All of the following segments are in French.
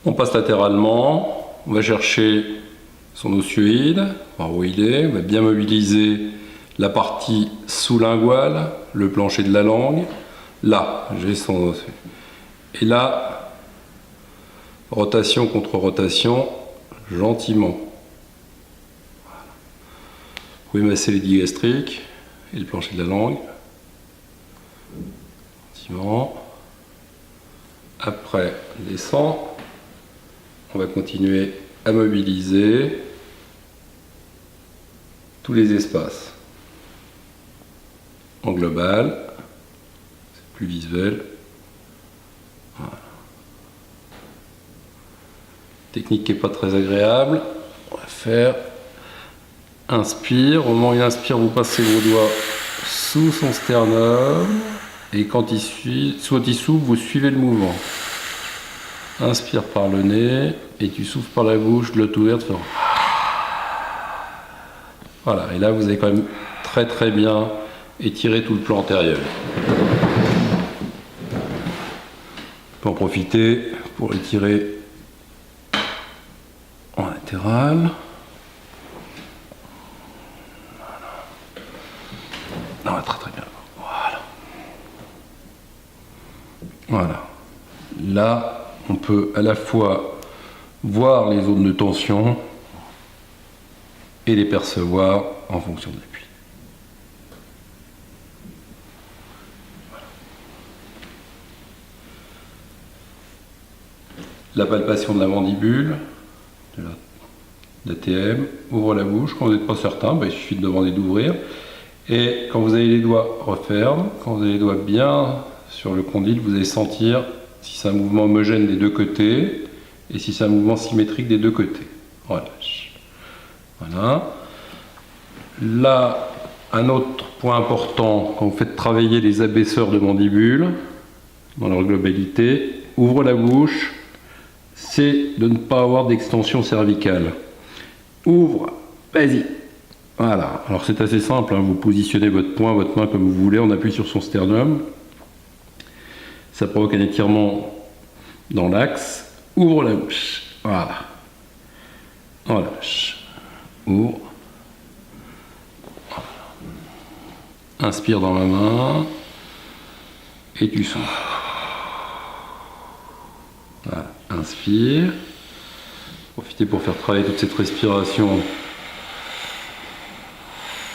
On passe latéralement, on va chercher son ossioïde, voir où il est, on va bien mobiliser la partie sous-linguale, le plancher de la langue. Là, j'ai son ossioïde. Et là, rotation contre rotation, gentiment. Voilà. Vous pouvez masser les digastriques et le plancher de la langue. Gentiment. Après, on descend. On va continuer à mobiliser tous les espaces en global, c'est plus visuel. Voilà. Technique qui n'est pas très agréable. On va faire inspire. Au moment où il inspire, vous passez vos doigts sous son sternum et quand il s'ouvre, vous suivez le mouvement. Inspire par le nez et tu souffles par la bouche, de l'autre ouverte. Voilà, et là vous avez quand même très bien étiré tout le plan antérieur. On peut en profiter pour étirer en latéral. Voilà. Non, très bien. Voilà. Voilà. Là, on peut à la fois voir les zones de tension et les percevoir en fonction de l'appui. Voilà. La palpation de la mandibule, de l'ATM, ouvre la bouche. Quand vous n'êtes pas certain, il suffit de demander d'ouvrir. Et quand vous avez les doigts, referme. Quand vous avez les doigts bien sur le condyle, vous allez sentir si c'est un mouvement homogène des deux côtés et si c'est un mouvement symétrique des deux côtés. Relâche. Voilà. Là, un autre point important, quand vous faites travailler les abaisseurs de mandibule dans leur globalité, ouvre la bouche, c'est de ne pas avoir d'extension cervicale. Ouvre, vas-y. Voilà. Alors c'est assez simple, hein. Vous positionnez votre poing, votre main comme vous voulez, on appuie sur son sternum. Ça provoque un étirement dans l'axe. Ouvre la bouche. Voilà. Relâche. Ouvre. Voilà. Inspire dans la main. Et tu souffles. Voilà. Inspire. Profitez pour faire travailler toute cette respiration.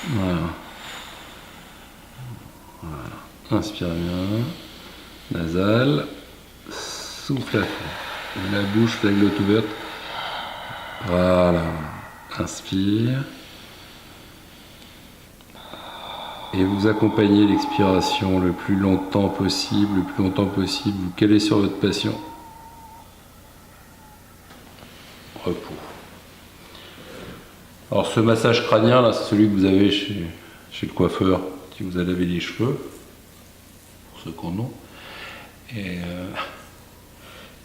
Voilà. Voilà. Inspire bien. Nasal, souffle à fond. La bouche, la glotte ouverte. Voilà. Inspire. Et vous accompagnez l'expiration le plus longtemps possible, Vous calez sur votre patient. Repos. Alors ce massage crânien, là, c'est celui que vous avez chez le coiffeur qui vous a lavé les cheveux, pour ceux qu'on a. Et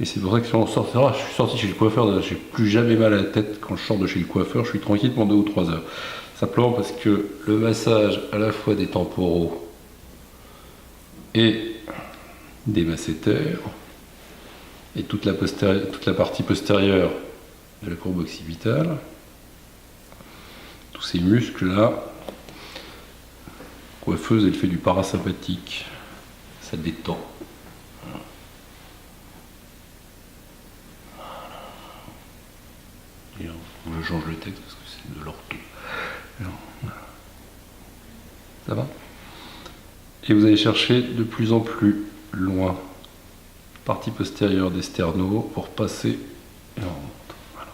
c'est pour ça que si on sortira, je suis sorti chez le coiffeur, j'ai plus jamais mal à la tête quand je sors de chez le coiffeur, je suis tranquille pendant 2 ou 3 heures. Simplement parce que le massage à la fois des temporaux et des masséters et toute la partie postérieure de la courbe occipitale, tous ces muscles-là, coiffeuse, elle fait du parasympathique, ça détend. Je change le texte parce que c'est de l'ortho. Ça va? Et vous allez chercher de plus en plus loin, partie postérieure des sternaux, pour passer et on remonte. Voilà.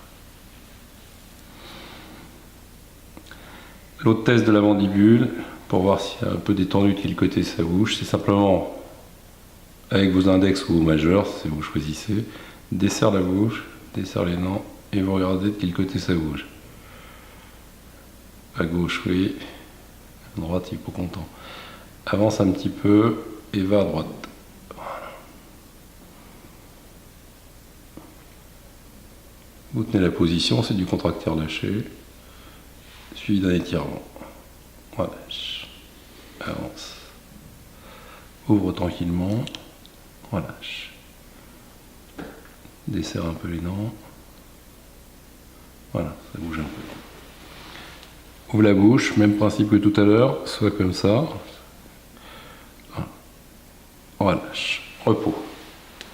L'autre test de la mandibule, pour voir s'il y a un peu détendu de quel côté ça bouge, c'est simplement avec vos index ou vos majeurs, si vous choisissez, desserre la bouche, desserre les dents, et vous regardez de quel côté ça bouge. À gauche, oui. À droite, il est pas content. Avance un petit peu et va à droite. Voilà. Vous tenez la position, c'est du contracteur lâché, suivi d'un étirement. Relâche. Avance. Ouvre tranquillement. relâche. Desserre un peu les dents. Voilà, ça bouge un peu. Ouvre la bouche, même principe que tout à l'heure, soit comme ça. Voilà. Relâche, repos.